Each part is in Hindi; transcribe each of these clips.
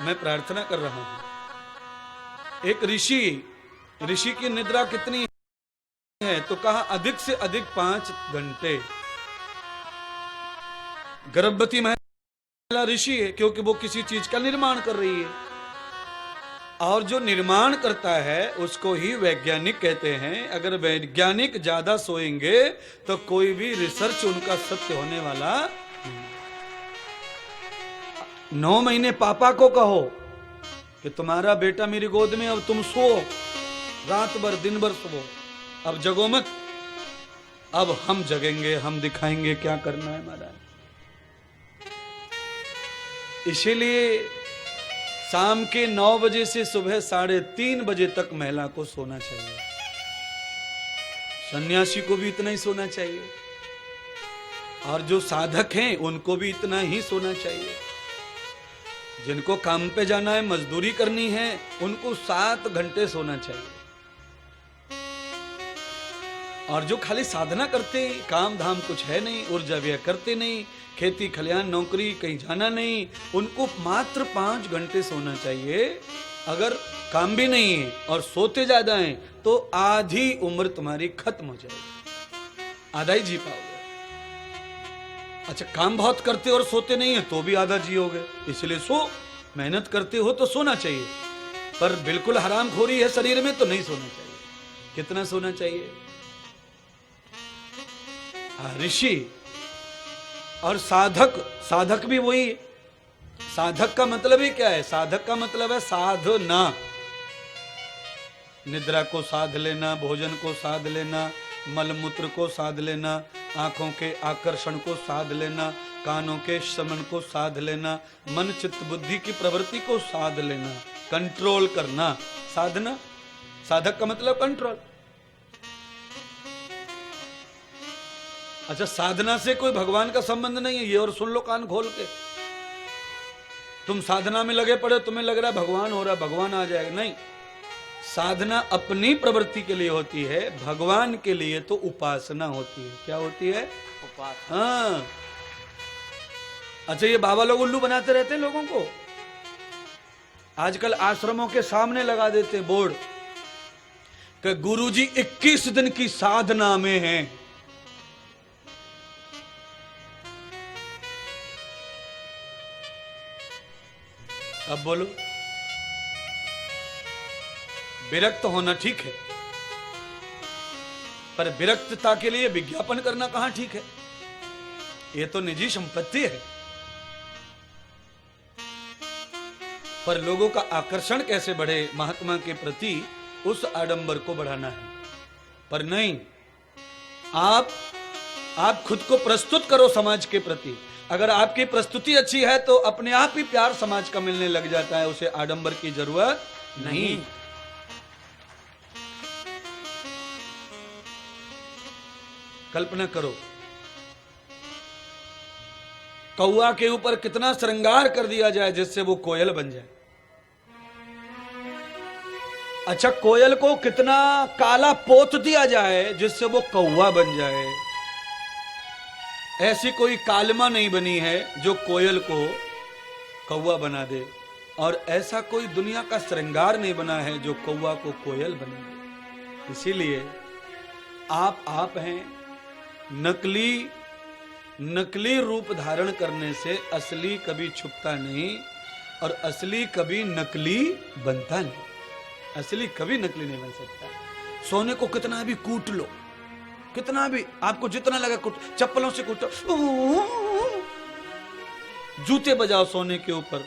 मैं प्रार्थना कर रहा हूं। एक ऋषि की निद्रा कितनी है? तो कहा अधिक से अधिक 5 घंटे। गर्भवती महिला ऋषि है क्योंकि वो किसी चीज का निर्माण कर रही है, और जो निर्माण करता है उसको ही वैज्ञानिक कहते हैं। अगर वैज्ञानिक ज्यादा सोएंगे तो कोई भी रिसर्च उनका सत्य होने वाला नहीं। 9 महीने पापा को कहो कि तुम्हारा बेटा मेरी गोद में, अब तुम सो, रात भर दिन भर सो, अब जगो मत, अब हम जगेंगे, हम दिखाएंगे क्या करना है महाराज। इसीलिए शाम के 9 बजे से सुबह 3:30 बजे तक महिला को सोना चाहिए। सन्यासी को भी इतना ही सोना चाहिए, और जो साधक हैं उनको भी इतना ही सोना चाहिए। जिनको काम पे जाना है, मजदूरी करनी है, उनको 7 घंटे सोना चाहिए। और जो खाली साधना करते, काम धाम कुछ है नहीं, ऊर्जा व्यय करते नहीं, खेती खलियान नौकरी कहीं जाना नहीं, उनको मात्र 5 घंटे सोना चाहिए। अगर काम भी नहीं है और सोते ज्यादा हैं तो आधी उम्र तुम्हारी खत्म हो जाएगी, आधा ही जी पाओगे। अच्छा, काम बहुत करते और सोते नहीं है तो भी आधा जियोगे, इसलिए सो। मेहनत करते हो तो सोना चाहिए, पर बिल्कुल हरामखोरी है शरीर में तो नहीं सोना चाहिए। कितना सोना चाहिए? ऋषि और साधक भी वही है। साधक का मतलब ही क्या है? साधक का मतलब है साधना। निद्रा को साध लेना, भोजन को साध लेना, मलमूत्र को साध लेना, आंखों के आकर्षण को साध लेना, कानों के श्रवण को साध लेना, मन चित्त बुद्धि की प्रवृत्ति को साध लेना, कंट्रोल करना। साधना, साधक का मतलब कंट्रोल। अच्छा, साधना से कोई भगवान का संबंध नहीं है, ये और सुन लो कान खोल के। तुम साधना में लगे पड़े, तुम्हें लग रहा है भगवान हो रहा है, भगवान आ जाएगा, नहीं। साधना अपनी प्रवृत्ति के लिए होती है, भगवान के लिए तो उपासना होती है। क्या होती है? उपासना। हाँ। अच्छा, ये बाबा लोग उल्लू बनाते रहते हैं लोगों को। आजकल आश्रमों के सामने लगा देते बोर्ड कि गुरुजी 21 दिन की साधना में हैं। अब बोलो, विरक्त होना ठीक है, पर विरक्तता के लिए विज्ञापन करना कहां ठीक है? यह तो निजी संपत्ति है। पर लोगों का आकर्षण कैसे बढ़े महात्मा के प्रति, उस आडंबर को बढ़ाना है। पर नहीं, आप खुद को प्रस्तुत करो समाज के प्रति। अगर आपकी प्रस्तुति अच्छी है तो अपने आप ही प्यार समाज का मिलने लग जाता है, उसे आडंबर की जरूरत नहीं। कल्पना करो, कौआ के ऊपर कितना श्रृंगार कर दिया जाए जिससे वो कोयल बन जाए। अच्छा, कोयल को कितना काला पोत दिया जाए जिससे वो कौआ बन जाए। ऐसी कोई कालमा नहीं बनी है जो कोयल को कौआ बना दे, और ऐसा कोई दुनिया का श्रृंगार नहीं बना है जो कौआ को कोयल बना दे। इसीलिए आप हैं। नकली रूप धारण करने से असली कभी छुपता नहीं, और असली कभी नकली बनता नहीं। असली कभी नकली नहीं बन सकता। सोने को कितना भी कूट लो, कितना भी आपको जितना लगा कूट, चप्पलों से कूटो, जूते बजाओ सोने के ऊपर,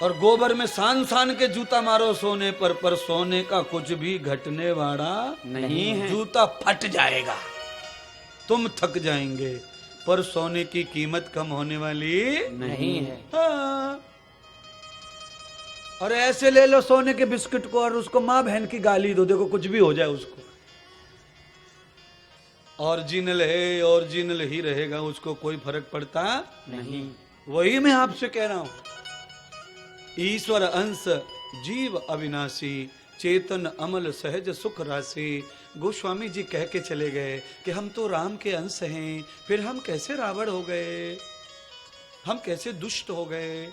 और गोबर में सान सान के जूता मारो सोने पर सोने का कुछ भी घटने वाला नहीं है। जूता फट जाएगा, तुम थक जाएंगे, पर सोने की कीमत कम होने वाली नहीं है। हाँ। और ऐसे ले लो सोने के बिस्किट को और उसको माँ बहन की गाली दो, देखो कुछ भी हो जाए उसको, ओरिजिनल है, ओरिजिनल ही रहेगा, उसको कोई फर्क पड़ता नहीं। वही मैं आपसे कह रहा हूं, ईश्वर अंश जीव अविनाशी, चेतन अमल सहज सुख राशि। गोस्वामी जी कह के चले गए कि हम तो राम के अंश हैं, फिर हम कैसे रावण हो गए, हम कैसे दुष्ट हो गए।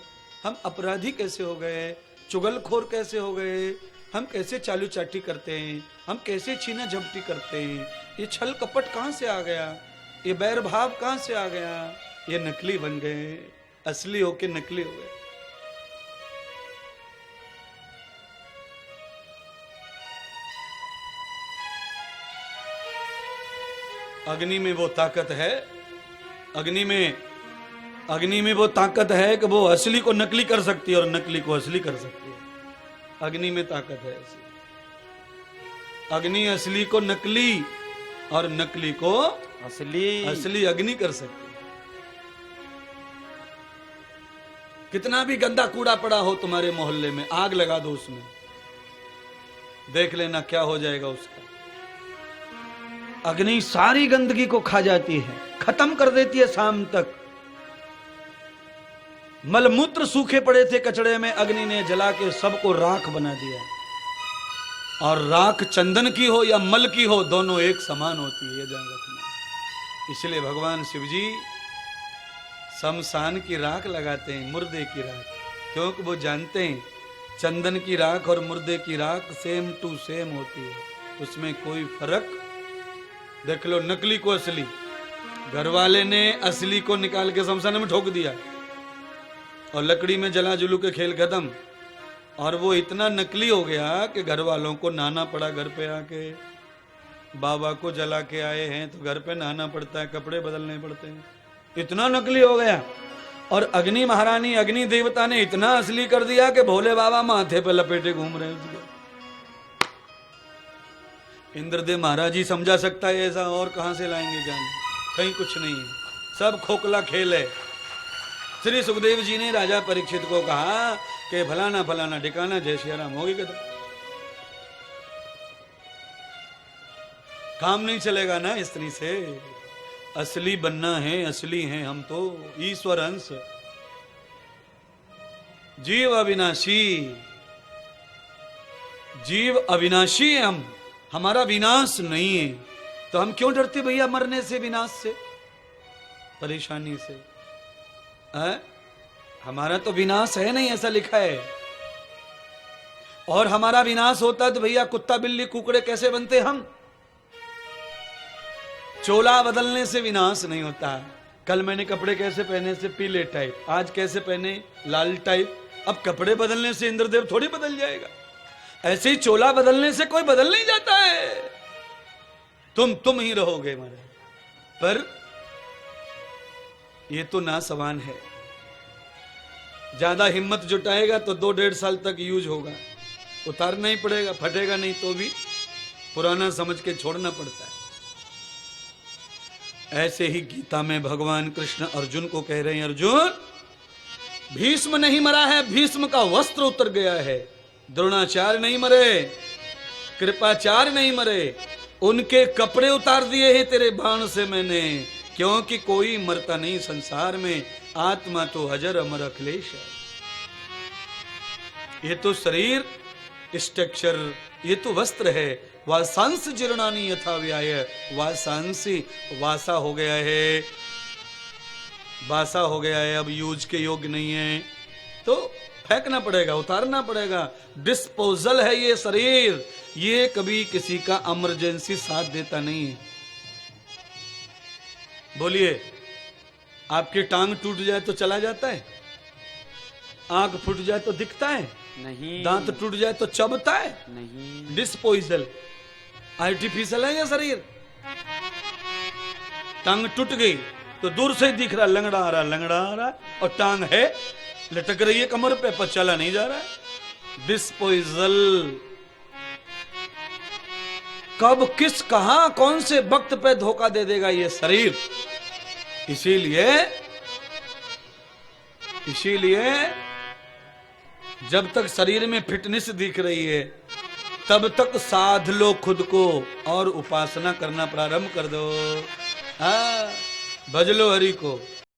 हम अपराधी कैसे हो गए, चुगलखोर कैसे हो गए, हम कैसे चालू चाटी करते हैं, हम कैसे छीना झपटी करते हैं, ये छल कपट कहां से आ गया, ये बैर भाव कहां से आ गया, ये नकली बन गए, असली होके नकली हो गए। अग्नि में वो ताकत है, अग्नि में वो ताकत है कि वो असली को नकली कर सकती है और नकली को असली कर सकती है। अग्नि में ताकत है ऐसी। अग्नि असली को नकली और नकली को असली अग्नि कर सकती है। कितना भी गंदा कूड़ा पड़ा हो तुम्हारे मोहल्ले में, आग लगा दो उसमें, देख लेना क्या हो जाएगा उसका। अग्नि सारी गंदगी को खा जाती है, खत्म कर देती है शाम तक। मलमूत्र सूखे पड़े थे कचड़े में, अग्नि ने जला के सबको राख बना दिया। और राख चंदन की हो या मल की हो, दोनों एक समान होती है, ये ध्यान रखना। इसलिए भगवान शिव जी शमशान की राख लगाते हैं, मुर्दे की राख, क्योंकि वो जानते हैं चंदन की राख और मुर्दे की राख सेम टू सेम होती है, उसमें कोई फर्क। देख लो नकली को असली, घर वाले ने असली को निकाल के शमशान में ठोक दिया और लकड़ी में जला जुलू के खेल खत्म। और वो इतना नकली हो गया कि घर वालों को नहाना पड़ा, घर पे आके बाबा को जला के आए हैं तो घर पे नहाना पड़ता है, कपड़े बदलने पड़ते हैं, इतना नकली हो गया। और अग्नि महारानी, अग्नि देवता ने इतना असली कर दिया कि भोले बाबा माथे पे लपेटे घूम रहे हैं उसको। इंद्रदेव महाराज ही समझा सकता है ऐसा, और कहां से लाएंगे ज्ञान, कहीं कुछ नहीं है, सब खोखला खेल है। श्री सुखदेव जी ने राजा परीक्षित को कहा कि फलाना फलाना ठिकाना जय श्री राम होगी कि तो काम नहीं चलेगा ना स्त्री से, असली बनना है, असली हैं हम तो, ईश्वर अंश, जीव अविनाशी, जीव अविनाशी है हम, हमारा विनाश नहीं है। तो हम क्यों डरते भैया मरने से, विनाश से, परेशानी से? हमारा तो विनाश है नहीं, ऐसा लिखा है। और हमारा विनाश होता तो भैया कुत्ता बिल्ली कुकड़े कैसे बनते हम? चोला बदलने से विनाश नहीं होता। कल मैंने कपड़े कैसे पहने से पीले टाइप, आज कैसे पहने लाल टाइप, अब कपड़े बदलने से इंद्रदेव थोड़ी बदल जाएगा। ऐसे ही चोला बदलने से कोई बदल नहीं जाता है, तुम ही रहोगे महाराज। पर ये तो नासवान है, ज्यादा हिम्मत जुटाएगा तो 2-1.5 साल तक यूज होगा, उतारना ही पड़ेगा, फटेगा नहीं तो भी पुराना समझ के छोड़ना पड़ता है। ऐसे ही गीता में भगवान कृष्ण अर्जुन को कह रहे हैं, अर्जुन भीष्म नहीं मरा है, भीष्म का वस्त्र उतर गया है, द्रोणाचार्य नहीं मरे, कृपाचार्य नहीं मरे, उनके कपड़े उतार दिए हैं तेरे बाण से मैंने, क्योंकि कोई मरता नहीं संसार में, आत्मा तो अजर अमर अखिलेश है। ये तो शरीर स्ट्रक्चर, ये तो वस्त्र है। वासांस जीर्णानि यथा व्याय, वासांसी वासा हो गया है, वासा हो गया है, अब यूज के योग्य नहीं है तो फेंकना पड़ेगा, उतारना पड़ेगा। डिस्पोजल है ये शरीर, ये कभी किसी का इमरजेंसी साथ देता नहीं है। बोलिए, आपकी टांग टूट जाए तो चला जाता है? आंख फूट जाए तो दिखता है? नहीं। दांत टूट जाए तो चबता है? नहीं। डिस्पोजल, आर्टिफिशियल है ये शरीर। टांग टूट गई तो दूर से ही दिख रहा, लंगड़ा आ रहा, लंगड़ा आ रहा, और टांग है लटक रही है कमर पे, पर चला नहीं जा रहा है। डिस्पोजल, कब किस कहां कौन से वक्त पे धोखा दे देगा ये शरीर। इसीलिए जब तक शरीर में फिटनेस दिख रही है तब तक साध लो खुद को और उपासना करना प्रारंभ कर दो। भज लो हरि को।